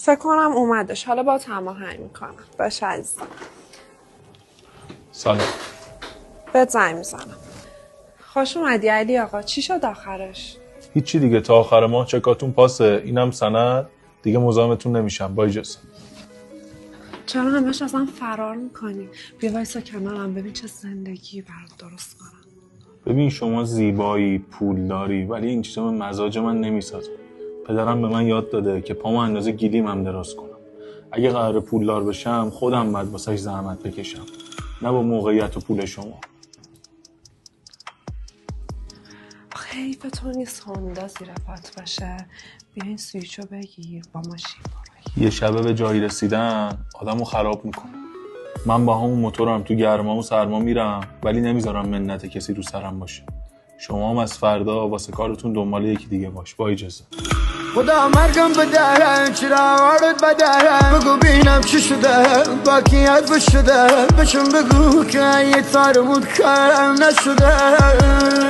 فکر کنم اومدش. حالا با هماهنگ میکنم. باشه عزیزم. سلام. بهت زنگ میزنم. خوش اومدی علی آقا. چی شد آخرش؟ هیچی دیگه، تا آخر ماه چکاتون پاسه. اینم سند دیگه، مزاحمتون نمیشم. با اجازه. چرا همش ازم فرار میکنی؟ بیا وایسا کنارم ببین چه زندگی برات درست کنم. ببین شما زیبایی، پولداری، ولی این چیزا به مزاج من نمیسازه. پدرم به من یاد داده که پامو اندازه گیلیم هم دراز کنم. اگه قرار پولدار بشم خودم باید واسش زحمت بکشم، نه با موقعیت و پول شما. حیف تو نیست هوندا زیر پات باشه. بیا این سویچو بگیر با ماشین برو. یه شبه به جایی رسیدن آدمو خراب میکنه. من با همون موتورم تو گرما و سرما میرم، ولی نمیذارم منت کسی رو سرم باشه. شما هم از فردا واسه کارتون دنبال یکی دیگه باش. با اجازه. خدا مرگم بده چرا وارد بده بگو بینم چی شده باکی حرف شده بچم بگو که یه تارمود کارم نشده